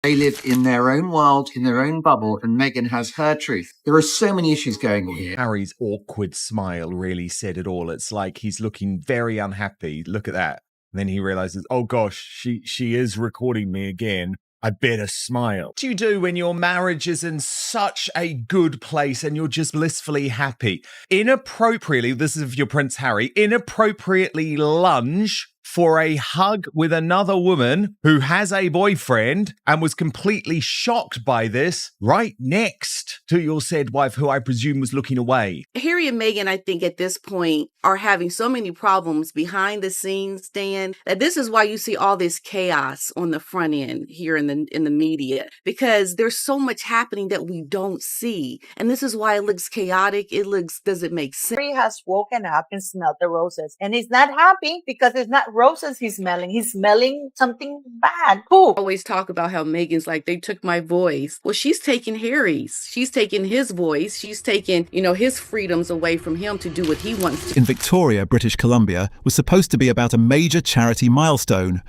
They live in their own world, in their own bubble, and Meghan has her truth. There are so many issues going on here. Harry's awkward smile really said it all. It's like he's looking very unhappy. Look at that. And then he realizes, oh gosh, she is recording me again. I better smile. What do you do when your marriage is in such a good place and you're just blissfully happy? Inappropriately, this is of your Prince Harry, inappropriately lunge for a hug with another woman who has a boyfriend and was completely shocked by this right next to your said wife, who I presume was looking away. Harry and Meghan, I think at this point, are having so many problems behind the scenes, Dan, that this is why you see all this chaos on the front end here in the media, because there's so much happening that we don't see. And this is why it looks chaotic. Does it make sense? Harry has woken up and smelled the roses, and he's not happy because it's not roses he's smelling. He's smelling something bad. Poop. Always talk about how Meghan's like, they took my voice. Well, she's taking Harry's. She's taking his voice. She's taking, his freedoms away from him to do what he wants to. In Victoria, British Columbia, was supposed to be about a major charity milestone.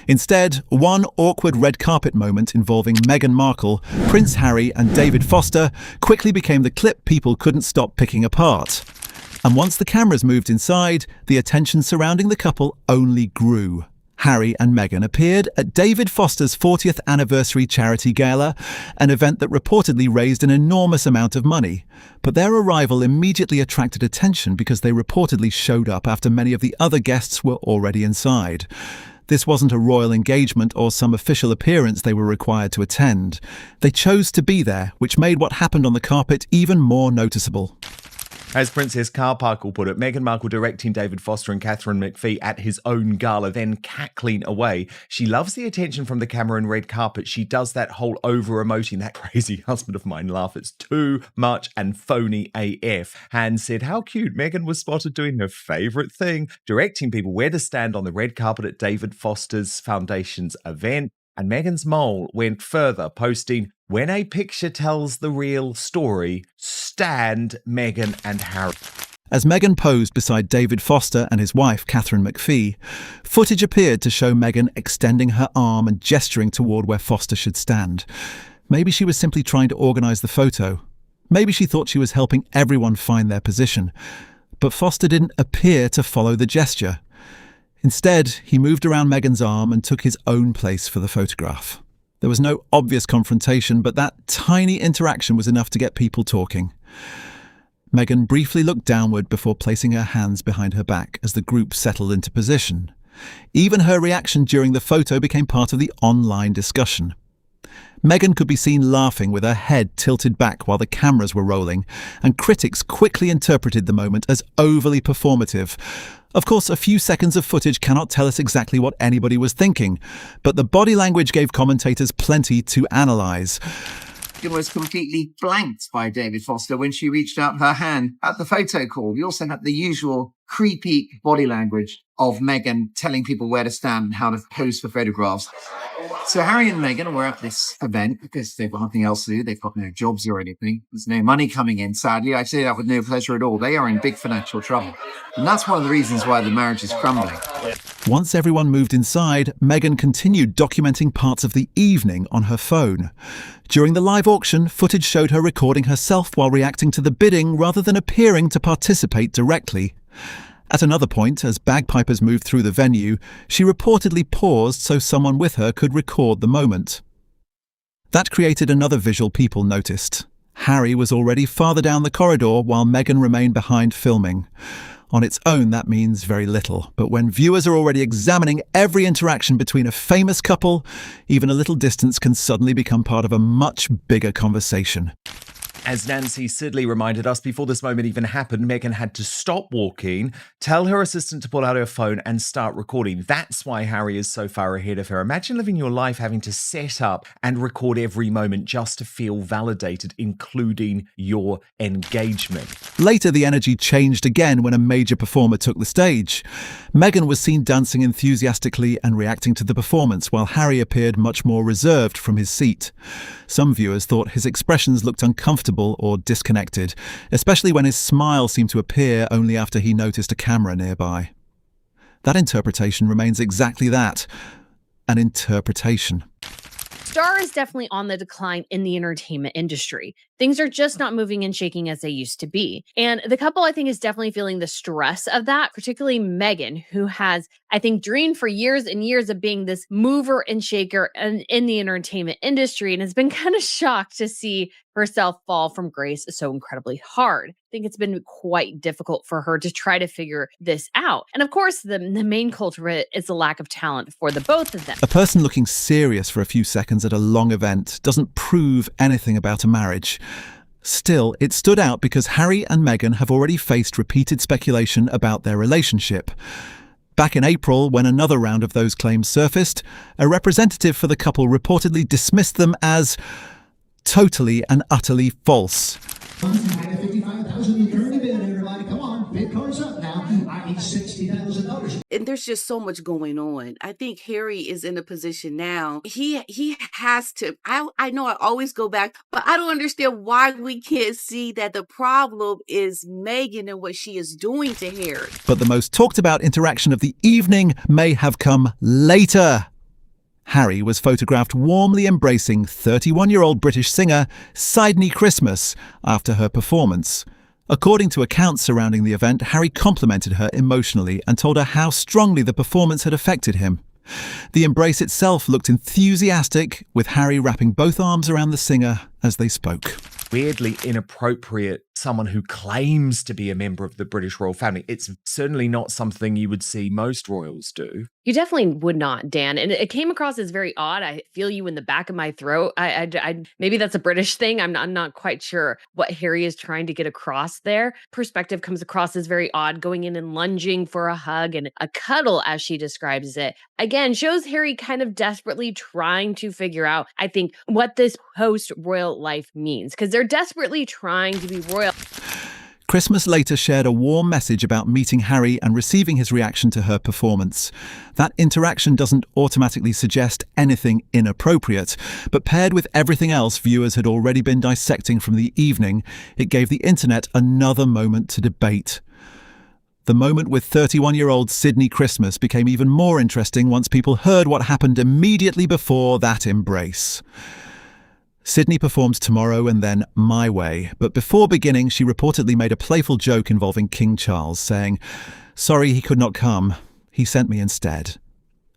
Instead, one awkward red carpet moment involving Meghan Markle, Prince Harry and David Foster quickly became the clip people couldn't stop picking apart. And once the cameras moved inside, the attention surrounding the couple only grew. Harry and Meghan appeared at David Foster's 40th anniversary charity gala, an event that reportedly raised an enormous amount of money. But their arrival immediately attracted attention because they reportedly showed up after many of the other guests were already inside. This wasn't a royal engagement or some official appearance they were required to attend. They chose to be there, which made what happened on the carpet even more noticeable. As Princess Carparkle put it, Meghan Markle directing David Foster and Catherine McPhee at his own gala, then cackling away. She loves the attention from the camera and red carpet. She does that whole over-emoting, that crazy husband of mine laugh. It's too much and phony AF. Han said how cute Meghan was spotted doing her favourite thing, directing people where to stand on the red carpet at David Foster's Foundation's event. And Meghan's mole went further, posting, when a picture tells the real story, stand Meghan and Harry. As Meghan posed beside David Foster and his wife, Catherine McPhee, footage appeared to show Meghan extending her arm and gesturing toward where Foster should stand. Maybe she was simply trying to organise the photo. Maybe she thought she was helping everyone find their position. But Foster didn't appear to follow the gesture. Instead, he moved around Meghan's arm and took his own place for the photograph. There was no obvious confrontation, but that tiny interaction was enough to get people talking. Meghan briefly looked downward before placing her hands behind her back as the group settled into position. Even her reaction during the photo became part of the online discussion. Meghan could be seen laughing with her head tilted back while the cameras were rolling, and critics quickly interpreted the moment as overly performative. Of course, a few seconds of footage cannot tell us exactly what anybody was thinking, but the body language gave commentators plenty to analyse. Meghan was completely blanked by David Foster when she reached out her hand at the photo call. We also had the usual creepy body language of Meghan telling people where to stand and how to pose for photographs. So Harry and Meghan were at this event because they've got nothing else to do. They've got no jobs or anything. There's no money coming in, sadly. I say that with no pleasure at all. They are in big financial trouble. And that's one of the reasons why the marriage is crumbling. Once everyone moved inside, Meghan continued documenting parts of the evening on her phone. During the live auction, footage showed her recording herself while reacting to the bidding rather than appearing to participate directly. At another point, as bagpipers moved through the venue, she reportedly paused so someone with her could record the moment. That created another visual people noticed. Harry was already farther down the corridor while Meghan remained behind filming. On its own, that means very little, but when viewers are already examining every interaction between a famous couple, even a little distance can suddenly become part of a much bigger conversation. As Nancy Sidley reminded us, before this moment even happened, Meghan had to stop walking, tell her assistant to pull out her phone and start recording. That's why Harry is so far ahead of her. Imagine living your life having to set up and record every moment just to feel validated, including your engagement. Later, the energy changed again when a major performer took the stage. Meghan was seen dancing enthusiastically and reacting to the performance, while Harry appeared much more reserved from his seat. Some viewers thought his expressions looked uncomfortable or disconnected, especially when his smile seemed to appear only after he noticed a camera nearby. That interpretation remains exactly that, an interpretation. star is definitely on the decline in the entertainment industry. Things are just not moving and shaking as they used to be. And the couple, I think, is definitely feeling the stress of that, particularly Meghan, who has, I think, dreamed for years and years of being this mover and shaker in the entertainment industry, and has been kind of shocked to see herself fall from grace so incredibly hard. I think it's been quite difficult for her to try to figure this out. And of course, the main culprit is the lack of talent for the both of them. A person looking serious for a few seconds at a long event doesn't prove anything about a marriage. Still, it stood out because Harry and Meghan have already faced repeated speculation about their relationship. Back in April, when another round of those claims surfaced, a representative for the couple reportedly dismissed them as totally and utterly false. And there's just so much going on. I think Harry is in a position now. He has to. I know I always go back, but I don't understand why we can't see that the problem is Meghan and what she is doing to Harry. But the most talked about interaction of the evening may have come later. Harry was photographed warmly embracing 31-year-old British singer Sydnie Christmas after her performance. According to accounts surrounding the event, Harry complimented her emotionally and told her how strongly the performance had affected him. The embrace itself looked enthusiastic, with Harry wrapping both arms around the singer as they spoke. Weirdly inappropriate, someone who claims to be a member of the British royal family. It's certainly not something you would see most royals do. You definitely would not, Dan. And it came across as very odd. I feel you in the back of my throat. I maybe that's a British thing. I'm not quite sure what Harry is trying to get across there. Perspective comes across as very odd, going in and lunging for a hug and a cuddle, as she describes it. Again, shows Harry kind of desperately trying to figure out, I think, what this post-royal life means, because they're desperately trying to be royal. Christmas later shared a warm message about meeting Harry and receiving his reaction to her performance. That interaction doesn't automatically suggest anything inappropriate, but paired with everything else viewers had already been dissecting from the evening, it gave the internet another moment to debate. The moment with 31-year-old Sydnie Christmas became even more interesting once people heard what happened immediately before that embrace. Sydnie performs Tomorrow and then My Way, but before beginning she reportedly made a playful joke involving King Charles, saying, "Sorry he could not come, he sent me instead."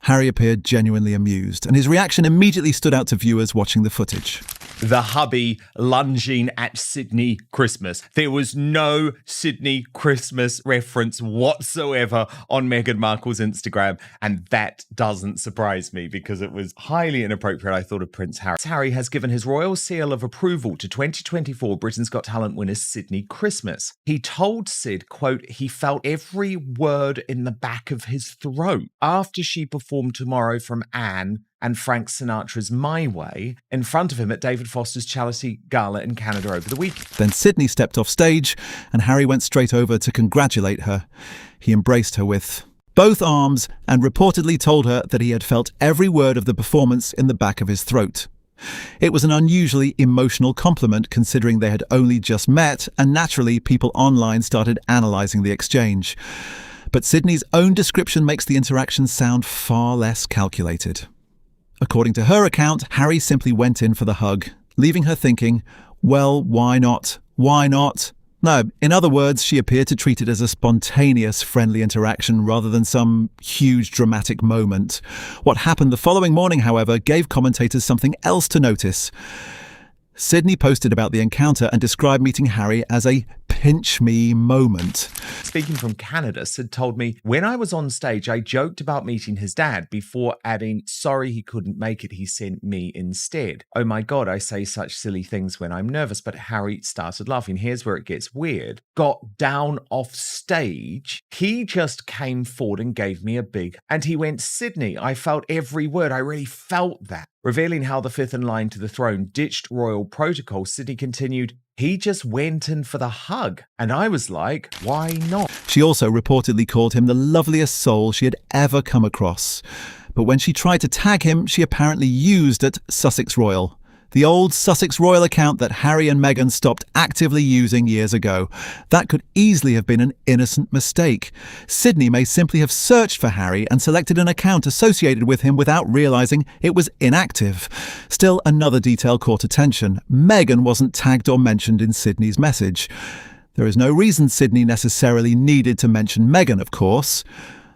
Harry appeared genuinely amused, and his reaction immediately stood out to viewers watching the footage. The hubby lunging at Sydnie Christmas. There was no Sydnie Christmas reference whatsoever on Meghan Markle's Instagram, and that doesn't surprise me because it was highly inappropriate, I thought, of Prince Harry. Harry has given his royal seal of approval to 2024 Britain's Got Talent winner Sydnie Christmas. He told Sid, quote, he felt every word in the back of his throat after she performed Tomorrow from Anne and Frank Sinatra's My Way in front of him at David Foster's charity gala in Canada over the week. Then Sydnie stepped off stage and Harry went straight over to congratulate her. He embraced her with both arms and reportedly told her that he had felt every word of the performance in the back of his throat. It was an unusually emotional compliment considering they had only just met, and naturally people online started analysing the exchange. But Sydnie's own description makes the interaction sound far less calculated. According to her account, Harry simply went in for the hug, leaving her thinking, well, why not? Why not? No, in other words, she appeared to treat it as a spontaneous, friendly interaction rather than some huge dramatic moment. What happened the following morning, however, gave commentators something else to notice. Sydnie posted about the encounter and described meeting Harry as a pinch me moment. Speaking from Canada, Sid told me, when I was on stage, I joked about meeting his dad before adding, sorry he couldn't make it, he sent me instead. Oh my God, I say such silly things when I'm nervous, but Harry started laughing. Here's where it gets weird. Got down off stage, he just came forward and gave me a big, and he went, Sydnie, I felt every word, I really felt that. Revealing how the fifth in line to the throne ditched royal protocol, Sydnie continued, he just went in for the hug. And I was like, why not? She also reportedly called him the loveliest soul she had ever come across. But when she tried to tag him, she apparently used at Sussex Royal. The old Sussex royal account that Harry and Meghan stopped actively using years ago. That could easily have been an innocent mistake. Sydnie may simply have searched for Harry and selected an account associated with him without realising it was inactive. Still, another detail caught attention. Meghan wasn't tagged or mentioned in Sydnie's message. There is no reason Sydnie necessarily needed to mention Meghan, of course.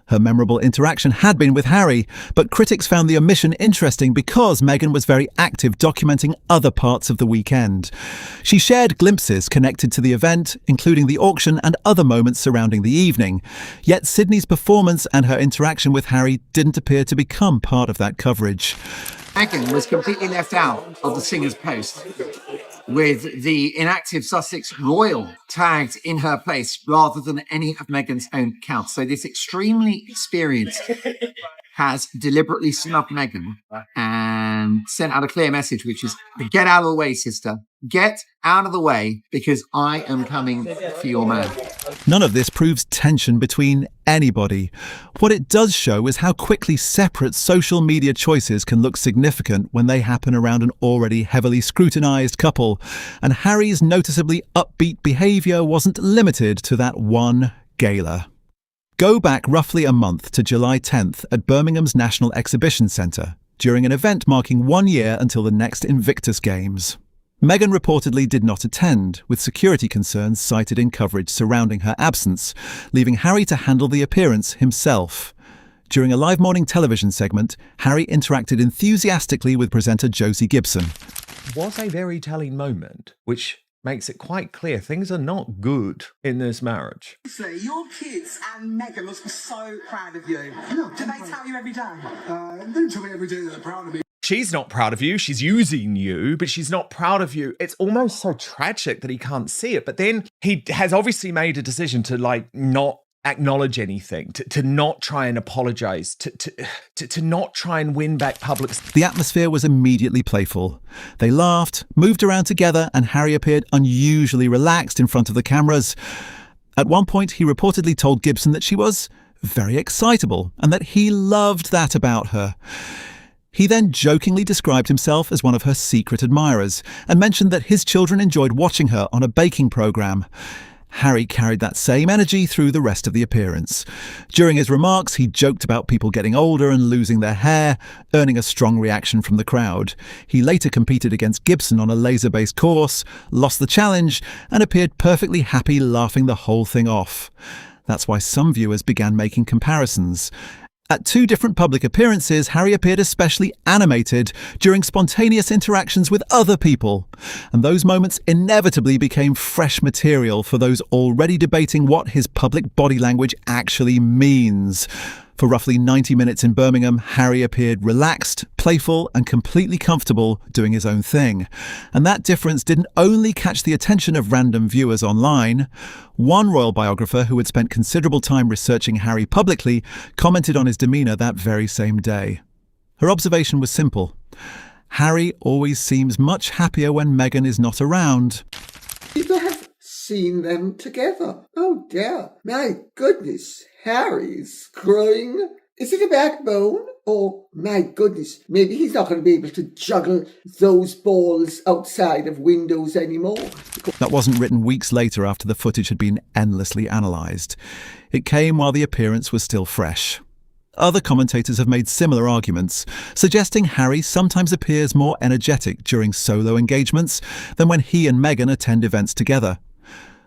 Her memorable interaction had been with Harry, but critics found the omission interesting because Meghan was very active documenting other parts of the weekend. She shared glimpses connected to the event, including the auction and other moments surrounding the evening. Yet Sydnie's performance and her interaction with Harry didn't appear to become part of that coverage. Meghan was completely left out of the singer's post, with the inactive Sussex royal tagged in her place rather than any of Meghan's own accounts. So this extremely experienced has deliberately snubbed Meghan and sent out a clear message, which is, get out of the way, sister. Get out of the way, because I am coming for your man. None of this proves tension between anybody. What it does show is how quickly separate social media choices can look significant when they happen around an already heavily scrutinised couple. And Harry's noticeably upbeat behaviour wasn't limited to that one gala. Go back roughly a month to July 10th at Birmingham's National Exhibition Centre, during an event marking 1 year until the next Invictus Games. Meghan reportedly did not attend, with security concerns cited in coverage surrounding her absence, leaving Harry to handle the appearance himself. During a live morning television segment, Harry interacted enthusiastically with presenter Josie Gibson. Was a very telling moment, which makes it quite clear things are not good in this marriage. Your kids and Meghan must be so proud of you. Do they tell you every day? They don't tell me every day that they're proud of me. She's not proud of you, she's using you, but she's not proud of you. It's almost so tragic that he can't see it. But then he has obviously made a decision to not acknowledge anything, to not try and apologise, to not try and win back public. The atmosphere was immediately playful. They laughed, moved around together, and Harry appeared unusually relaxed in front of the cameras. At one point, he reportedly told Gibson that she was very excitable and that he loved that about her. He then jokingly described himself as one of her secret admirers and mentioned that his children enjoyed watching her on a baking programme. Harry carried that same energy through the rest of the appearance. During his remarks, he joked about people getting older and losing their hair, earning a strong reaction from the crowd. He later competed against Gibson on a laser-based course, lost the challenge, and appeared perfectly happy, laughing the whole thing off. That's why some viewers began making comparisons. At 2 different public appearances, Harry appeared especially animated during spontaneous interactions with other people. And those moments inevitably became fresh material for those already debating what his public body language actually means. For roughly 90 minutes in Birmingham, Harry appeared relaxed, playful, and completely comfortable doing his own thing. And that difference didn't only catch the attention of random viewers online. One royal biographer who had spent considerable time researching Harry publicly commented on his demeanour that very same day. Her observation was simple. Harry always seems much happier when Meghan is not around. People have seen them together. Oh dear, my goodness, Harry's growing. Is it a backbone? Or, my goodness, maybe he's not going to be able to juggle those balls outside of windows anymore. That wasn't written weeks later after the footage had been endlessly analysed. It came while the appearance was still fresh. Other commentators have made similar arguments, suggesting Harry sometimes appears more energetic during solo engagements than when he and Meghan attend events together.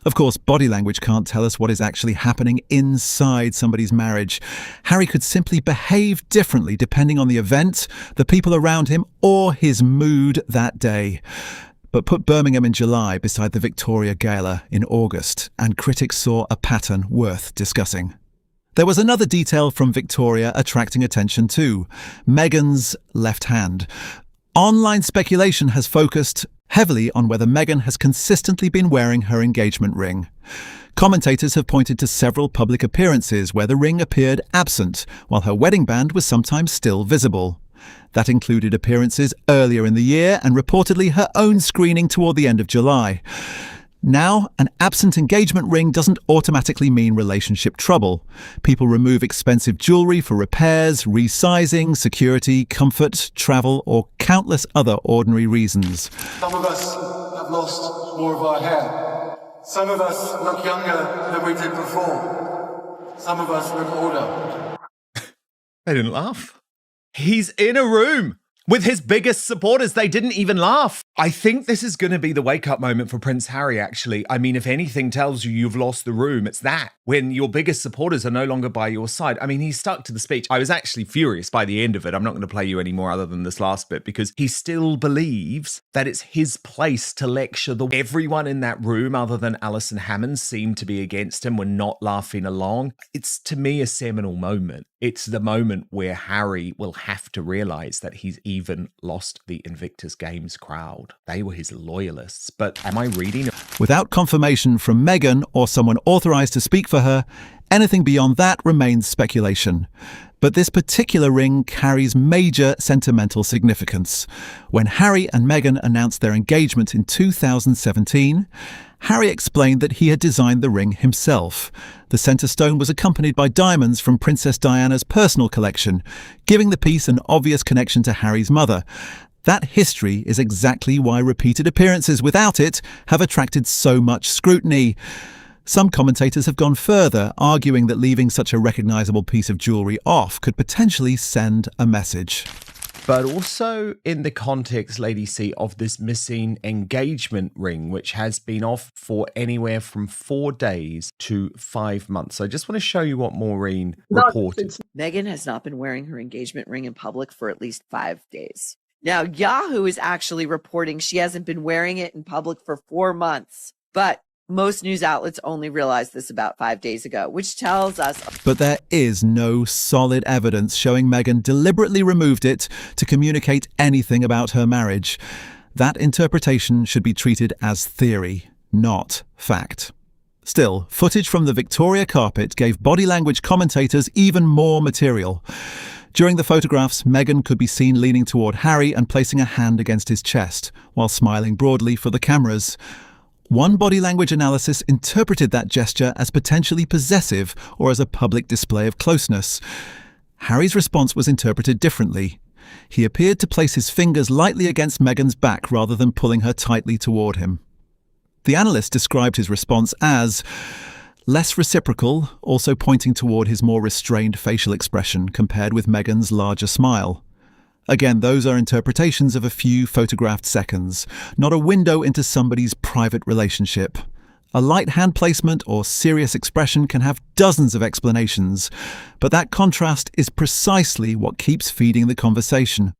Of course, body language can't tell us what is actually happening inside somebody's marriage. Harry could simply behave differently depending on the event, the people around him, or his mood that day. But put Birmingham in July beside the Victoria Gala in August, and critics saw a pattern worth discussing. There was another detail from Victoria attracting attention too: Meghan's left hand. Online speculation has focused heavily on whether Meghan has consistently been wearing her engagement ring. Commentators have pointed to several public appearances where the ring appeared absent, while her wedding band was sometimes still visible. That included appearances earlier in the year and reportedly her own screening toward the end of July. Now, an absent engagement ring doesn't automatically mean relationship trouble. People remove expensive jewellery for repairs, resizing, security, comfort, travel, or countless other ordinary reasons. Some of us have lost more of our hair. Some of us look younger than we did before. Some of us look older. They didn't laugh. He's in a room with his biggest supporters. They didn't even laugh. I think this is going to be the wake-up moment for Prince Harry, actually. I mean, if anything tells you you've lost the room, it's that. When your biggest supporters are no longer by your side. I mean, he stuck to the speech. I was actually furious by the end of it. I'm not going to play you any more other than this last bit, because he still believes that it's his place to lecture everyone in that room other than Alison Hammond seemed to be against him, were not laughing along. It's, to me, a seminal moment. It's the moment where Harry will have to realise that he's even lost the Invictus Games crowd. They were his loyalists. But am I reading? Without confirmation from Meghan or someone authorised to speak for her, anything beyond that remains speculation. But this particular ring carries major sentimental significance. When Harry and Meghan announced their engagement in 2017, Harry explained that he had designed the ring himself. The centre stone was accompanied by diamonds from Princess Diana's personal collection, giving the piece an obvious connection to Harry's mother. That history is exactly why repeated appearances without it have attracted so much scrutiny. Some commentators have gone further, arguing that leaving such a recognisable piece of jewellery off could potentially send a message. But also in the context, Lady C, of this missing engagement ring, which has been off for anywhere from 4 days to 5 months. So I just want to show you what Maureen reported. Meghan has not been wearing her engagement ring in public for at least 5 days. Now, Yahoo is actually reporting she hasn't been wearing it in public for 4 months. But most news outlets only realized this about 5 days ago, which tells us... But there is no solid evidence showing Meghan deliberately removed it to communicate anything about her marriage. That interpretation should be treated as theory, not fact. Still, footage from the Victoria carpet gave body language commentators even more material. During the photographs, Meghan could be seen leaning toward Harry and placing a hand against his chest, while smiling broadly for the cameras. One body language analysis interpreted that gesture as potentially possessive or as a public display of closeness. Harry's response was interpreted differently. He appeared to place his fingers lightly against Meghan's back rather than pulling her tightly toward him. The analyst described his response as less reciprocal, also pointing toward his more restrained facial expression compared with Meghan's larger smile. Again, those are interpretations of a few photographed seconds, not a window into somebody's private relationship. A light hand placement or serious expression can have dozens of explanations, but that contrast is precisely what keeps feeding the conversation.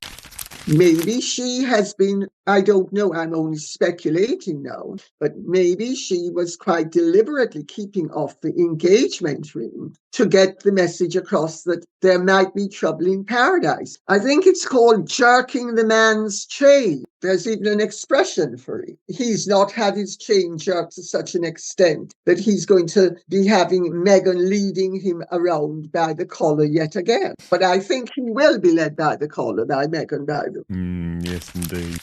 Maybe she has been, I don't know, I'm only speculating now, but maybe she was quite deliberately keeping off the engagement ring to get the message across that there might be trouble in paradise. I think it's called jerking the man's chain. There's even an expression for it. He's not had his chain jerked to such an extent that he's going to be having Meghan leading him around by the collar yet again. But I think he will be led by the collar by Meghan, by the... Yes, indeed.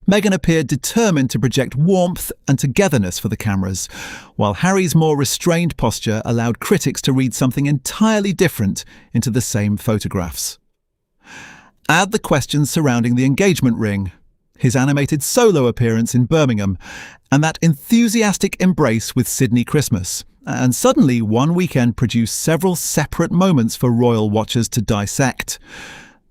Meghan appeared determined to project warmth and togetherness for the cameras, while Harry's more restrained posture allowed critics to read something entirely different into the same photographs. Add the questions surrounding the engagement ring, his animated solo appearance in Birmingham, and that enthusiastic embrace with Sydnie Christmas. And suddenly, one weekend produced several separate moments for royal watchers to dissect.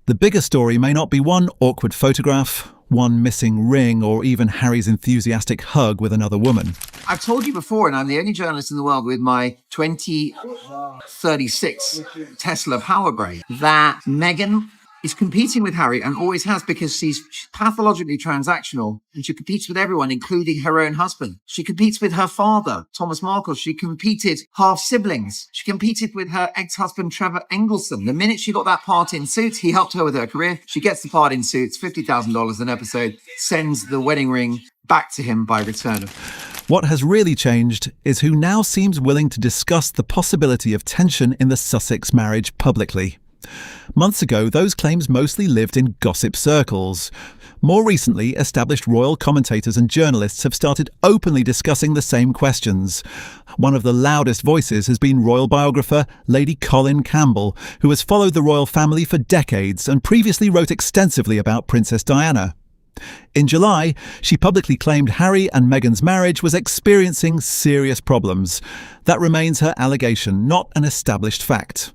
The bigger story may not be one awkward photograph, one missing ring, or even Harry's enthusiastic hug with another woman. I've told you before, and I'm the only journalist in the world with my 2036 Tesla Power Brain, that Meghan is competing with Harry and always has, because she's pathologically transactional and she competes with everyone, including her own husband. She competes with her father, Thomas Markle. She competed half siblings. She competed with her ex-husband, Trevor Engelson. The minute she got that part in Suits, he helped her with her career. She gets the part in Suits, $50,000 an episode, sends the wedding ring back to him by return. What has really changed is who now seems willing to discuss the possibility of tension in the Sussex marriage publicly. Months ago, those claims mostly lived in gossip circles. More recently, established royal commentators and journalists have started openly discussing the same questions. One of the loudest voices has been royal biographer Lady Colin Campbell, who has followed the royal family for decades and previously wrote extensively about Princess Diana. In July, she publicly claimed Harry and Meghan's marriage was experiencing serious problems. That remains her allegation, not an established fact.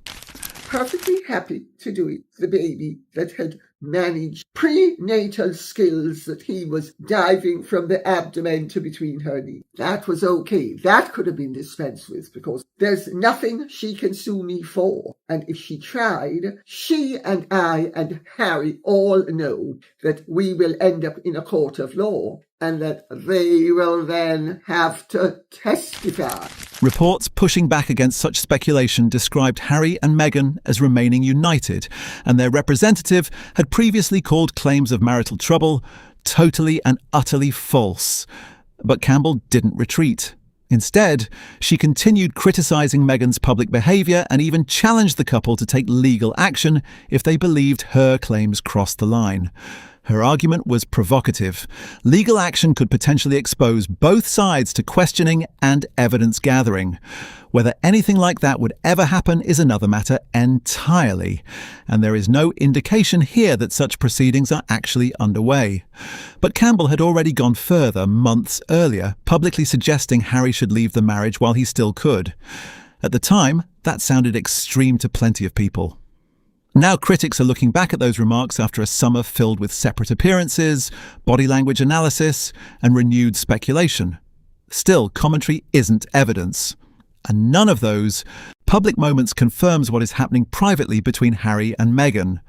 Perfectly happy to do it. The baby that had managed prenatal skills that he was diving from the abdomen to between her knees. That was okay. That could have been dispensed with because there's nothing she can sue me for. And if she tried, she and I and Harry all know that we will end up in a court of law and that they will then have to testify. Reports pushing back against such speculation described Harry and Meghan as remaining united, and their representative had previously called claims of marital trouble totally and utterly false. But Campbell didn't retreat. Instead, she continued criticising Meghan's public behaviour and even challenged the couple to take legal action if they believed her claims crossed the line. Her argument was provocative. Legal action could potentially expose both sides to questioning and evidence gathering. Whether anything like that would ever happen is another matter entirely, and there is no indication here that such proceedings are actually underway. But Campbell had already gone further months earlier, publicly suggesting Harry should leave the marriage while he still could. At the time, that sounded extreme to plenty of people. Now critics are looking back at those remarks after a summer filled with separate appearances, body language analysis, and renewed speculation. Still, commentary isn't evidence. And none of those public moments confirms what is happening privately between Harry and Meghan.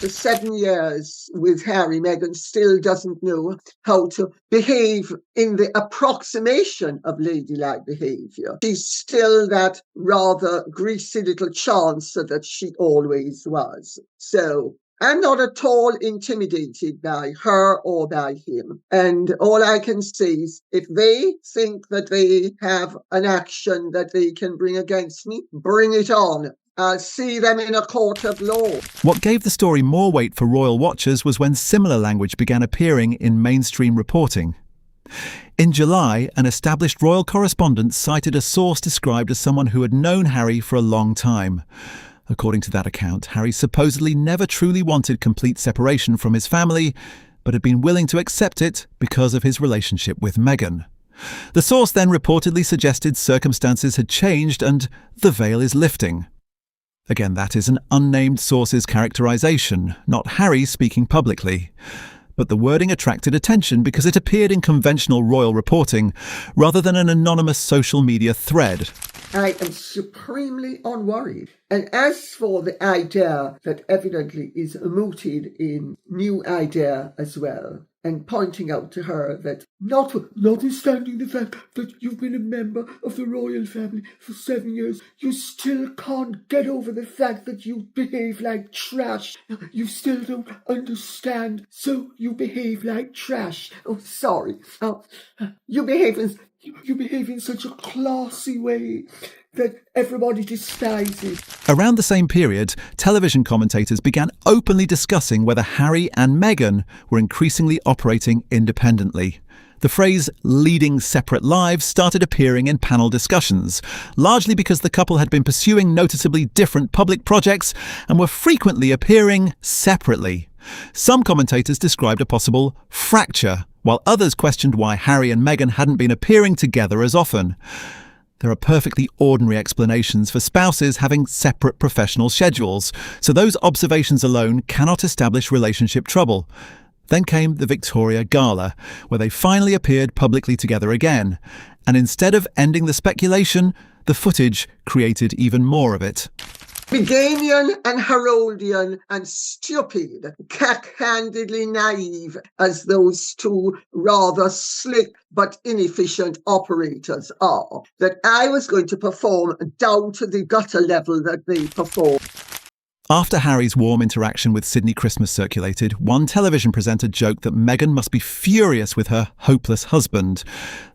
For 7 years with Harry, Meghan still doesn't know how to behave in the approximation of ladylike behaviour. She's still that rather greasy little chancer that she always was. So I'm not at all intimidated by her or by him. And all I can say is if they think that they have an action that they can bring against me, bring it on. I'll see them in a court of law. What gave the story more weight for royal watchers was when similar language began appearing in mainstream reporting. In July, an established royal correspondent cited a source described as someone who had known Harry for a long time. According to that account, Harry supposedly never truly wanted complete separation from his family, but had been willing to accept it because of his relationship with Meghan. The source then reportedly suggested circumstances had changed and the veil is lifting. Again, that is an unnamed source's characterization, not Harry speaking publicly. But the wording attracted attention because it appeared in conventional royal reporting rather than an anonymous social media thread. I am supremely unworried. And as for the idea that evidently is mooted in new idea as well, and pointing out to her that notwithstanding the fact that you've been a member of the royal family for 7 years, you still can't get over the fact that you behave like trash. You still don't understand, so you behave like trash. Oh, sorry. You behave in such a classy way that everybody despises. Around the same period, television commentators began openly discussing whether Harry and Meghan were increasingly operating independently. The phrase leading separate lives started appearing in panel discussions, largely because the couple had been pursuing noticeably different public projects and were frequently appearing separately. Some commentators described a possible fracture, while others questioned why Harry and Meghan hadn't been appearing together as often. There are perfectly ordinary explanations for spouses having separate professional schedules, so those observations alone cannot establish relationship trouble. Then came the Victoria Gala, where they finally appeared publicly together again, and instead of ending the speculation, the footage created even more of it. Meganian and Heroldian and stupid, cack-handedly naive as those two rather slick but inefficient operators are, that I was going to perform down to the gutter level that they perform. After Harry's warm interaction with Sydnie Christmas circulated, one television presenter joked that Meghan must be furious with her hopeless husband.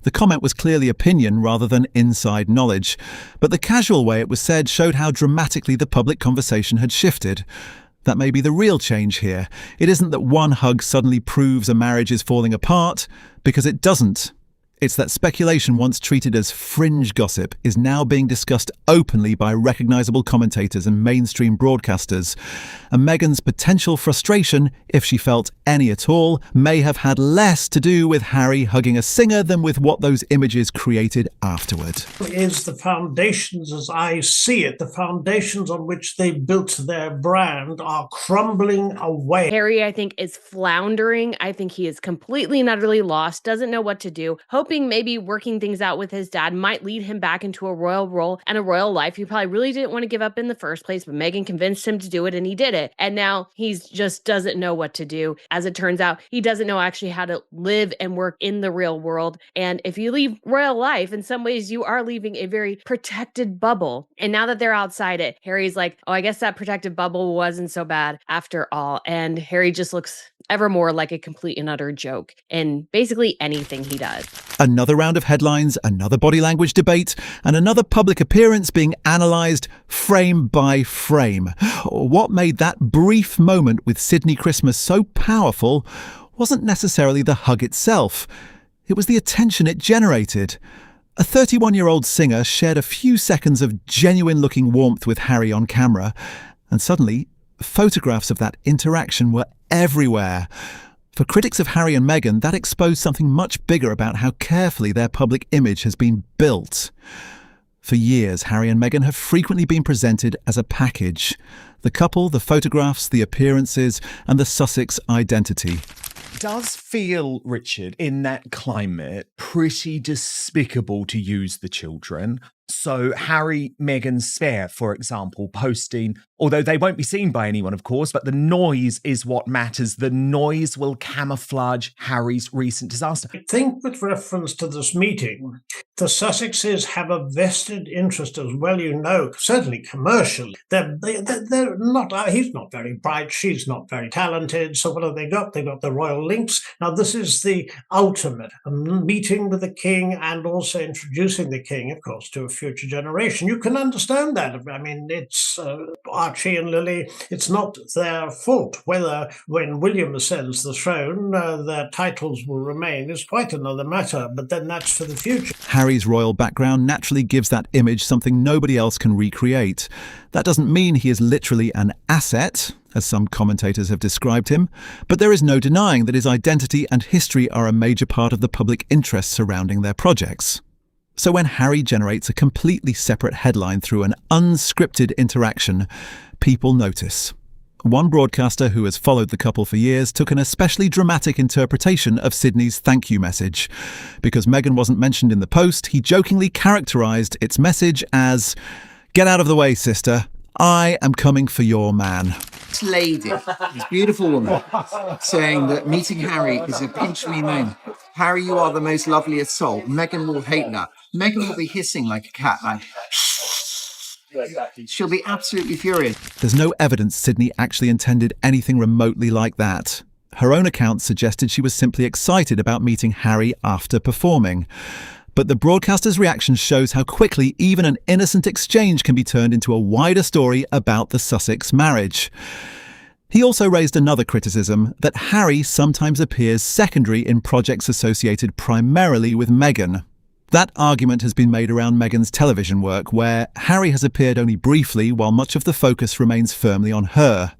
The comment was clearly opinion rather than inside knowledge, but the casual way it was said showed how dramatically the public conversation had shifted. That may be the real change here. It isn't that one hug suddenly proves a marriage is falling apart, because it doesn't. It's that speculation once treated as fringe gossip is now being discussed openly by recognisable commentators and mainstream broadcasters. And Meghan's potential frustration, if she felt any at all, may have had less to do with Harry hugging a singer than with what those images created afterward. Is the foundations, as I see it, the foundations on which they built their brand are crumbling away. Harry, I think, is floundering. I think he is completely and utterly lost, doesn't know what to do, hoping maybe working things out with his dad might lead him back into a royal role and a royal life he probably really didn't want to give up in the first place, but Meghan convinced him to do it and he did it. And now he just doesn't know what to do. As it turns out, he doesn't know actually how to live and work in the real world. And if you leave royal life, in some ways you are leaving a very protected bubble. And now that they're outside it, Harry's like, oh, I guess that protected bubble wasn't so bad after all. And Harry just looks ever more like a complete and utter joke in basically anything he does. Another round of headlines, another body language debate, and another public appearance being analysed frame by frame. What made that brief moment with Sydnie Christmas so powerful wasn't necessarily the hug itself. It was the attention it generated. A 31-year-old singer shared a few seconds of genuine-looking warmth with Harry on camera, and suddenly, photographs of that interaction were everywhere. For critics of Harry and Meghan, that exposed something much bigger about how carefully their public image has been built. For years, Harry and Meghan have frequently been presented as a package. The couple, the photographs, the appearances, and the Sussex identity. Does feel, Richard, in that climate, pretty despicable to use the children. So Harry, Meghan spare, for example, posting, although they won't be seen by anyone, of course, but the noise is what matters. The noise will camouflage Harry's recent disaster. I think with reference to this meeting, the Sussexes have a vested interest as well, you know, certainly commercially. They're not, he's not very bright, she's not very talented, so what have they got? They've got the royal links. Now, this is the ultimate, a meeting with the king and also introducing the king, of course, to a future generation. You can understand that. I mean, it's Archie and Lily, it's not their fault. Whether when William ascends the throne, their titles will remain is quite another matter, but then that's for the future. Harry's royal background naturally gives that image something nobody else can recreate. That doesn't mean he is literally an asset, as some commentators have described him, but there is no denying that his identity and history are a major part of the public interest surrounding their projects. So when Harry generates a completely separate headline through an unscripted interaction, people notice. One broadcaster who has followed the couple for years took an especially dramatic interpretation of Sydnie's thank you message. Because Meghan wasn't mentioned in the post, he jokingly characterised its message as, "Get out of the way, sister. I am coming for your man." This lady, this beautiful woman, saying that meeting Harry is a pinch me moment. Harry, you are the most loveliest soul. Meghan will hate that. Meghan will be hissing like a cat, like, she'll be absolutely furious. There's no evidence Sydnie actually intended anything remotely like that. Her own account suggested she was simply excited about meeting Harry after performing. But the broadcaster's reaction shows how quickly even an innocent exchange can be turned into a wider story about the Sussex marriage. He also raised another criticism, that Harry sometimes appears secondary in projects associated primarily with Meghan. That argument has been made around Meghan's television work, where Harry has appeared only briefly while much of the focus remains firmly on her.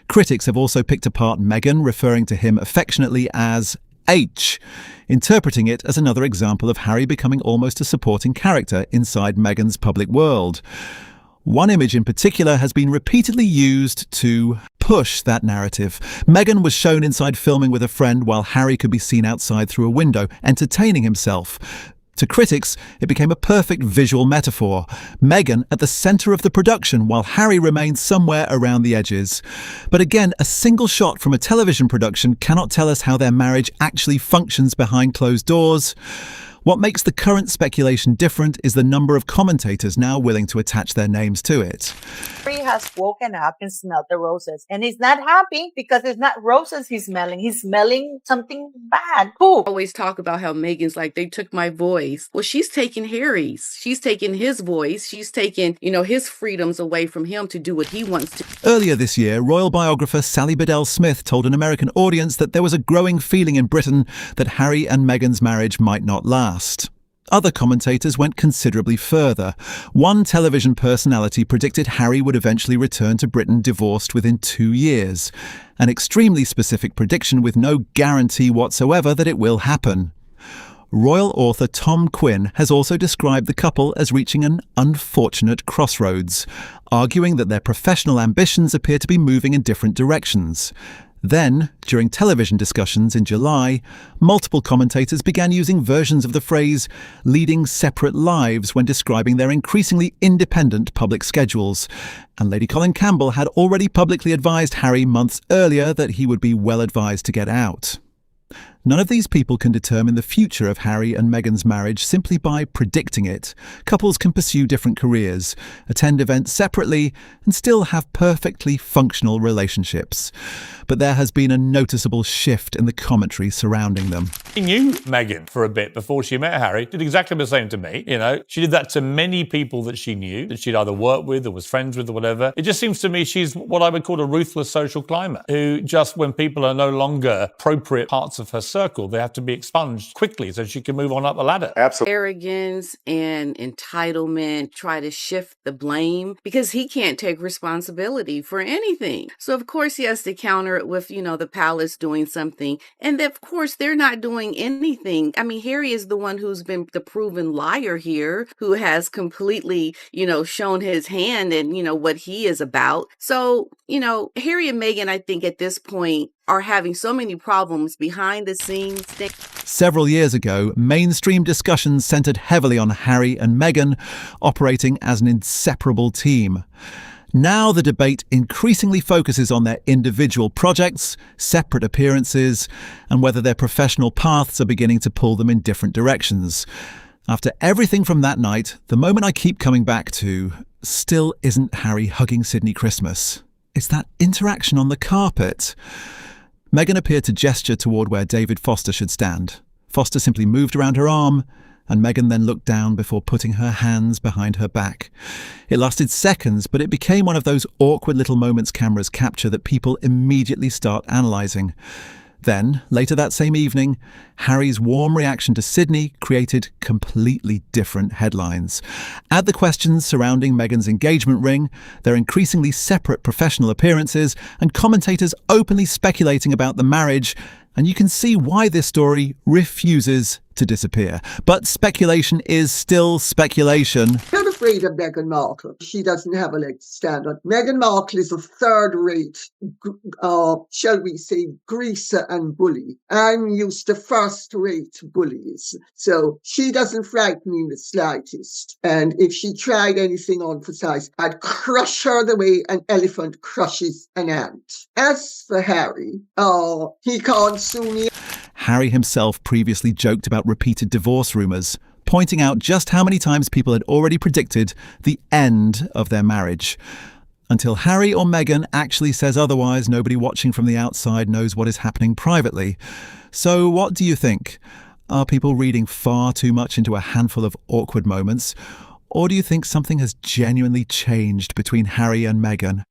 Critics have also picked apart Meghan, referring to him affectionately as H, interpreting it as another example of Harry becoming almost a supporting character inside Meghan's public world. One image in particular has been repeatedly used to push that narrative. Meghan was shown inside filming with a friend while Harry could be seen outside through a window, entertaining himself. To critics, it became a perfect visual metaphor. Meghan at the centre of the production while Harry remained somewhere around the edges. But again, a single shot from a television production cannot tell us how their marriage actually functions behind closed doors. What makes the current speculation different is the number of commentators now willing to attach their names to it. Harry has woken up and smelled the roses. And he's not happy because it's not roses he's smelling. He's smelling something bad. Who? Always talk about how Meghan's like, they took my voice. Well, she's taking Harry's. She's taking his voice. She's taking, his freedoms away from him to do what he wants to. Earlier this year, royal biographer Sally Bedell-Smith told an American audience that there was a growing feeling in Britain that Harry and Meghan's marriage might not last. Other commentators went considerably further. One television personality predicted Harry would eventually return to Britain divorced within 2 years. An extremely specific prediction with no guarantee whatsoever that it will happen. Royal author Tom Quinn has also described the couple as reaching an unfortunate crossroads, arguing that their professional ambitions appear to be moving in different directions. Then, during television discussions in July, multiple commentators began using versions of the phrase leading separate lives when describing their increasingly independent public schedules. And Lady Colin Campbell had already publicly advised Harry months earlier that he would be well advised to get out. None of these people can determine the future of Harry and Meghan's marriage simply by predicting it. Couples can pursue different careers, attend events separately, and still have perfectly functional relationships. But there has been a noticeable shift in the commentary surrounding them. She knew Meghan for a bit before she met Harry. Did exactly the same to me, She did that to many people that she knew, that she'd either worked with or was friends with or whatever. It just seems to me she's what I would call a ruthless social climber, who just when people are no longer appropriate parts of her circle, they have to be expunged quickly so she can move on up the ladder. Absolutely. Arrogance and entitlement, try to shift the blame because he can't take responsibility for anything. So of course he has to counter it with, the palace doing something. And of course they're not doing anything. I mean, Harry is the one who's been the proven liar here, who has completely, shown his hand and, what he is about. So, Harry and Meghan, I think at this point, are having so many problems behind the scenes. Several years ago, mainstream discussions centred heavily on Harry and Meghan operating as an inseparable team. Now the debate increasingly focuses on their individual projects, separate appearances, and whether their professional paths are beginning to pull them in different directions. After everything from that night, the moment I keep coming back to still isn't Harry hugging Sydnie Christmas. It's that interaction on the carpet. Meghan appeared to gesture toward where David Foster should stand. Foster simply moved around her arm, and Meghan then looked down before putting her hands behind her back. It lasted seconds, but it became one of those awkward little moments cameras capture that people immediately start analysing. Then, later that same evening, Harry's warm reaction to Sydnie created completely different headlines. Add the questions surrounding Meghan's engagement ring, their increasingly separate professional appearances, and commentators openly speculating about the marriage, and you can see why this story refuses to disappear. But speculation is still speculation. I'm not afraid of Meghan Markle. She doesn't have a leg to stand on. Meghan Markle is a third-rate, shall we say, greaser and bully. I'm used to first-rate bullies. So she doesn't frighten me in the slightest. And if she tried anything on for size, I'd crush her the way an elephant crushes an ant. As for Harry, he can't sue me. Harry himself previously joked about repeated divorce rumours, pointing out just how many times people had already predicted the end of their marriage. Until Harry or Meghan actually says otherwise, nobody watching from the outside knows what is happening privately. So what do you think? Are people reading far too much into a handful of awkward moments? Or do you think something has genuinely changed between Harry and Meghan?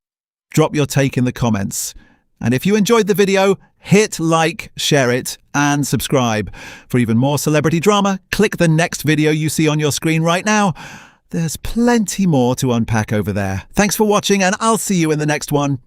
Drop your take in the comments. And if you enjoyed the video, hit like, share it, and subscribe. For even more celebrity drama, click the next video you see on your screen right now. There's plenty more to unpack over there. Thanks for watching, and I'll see you in the next one.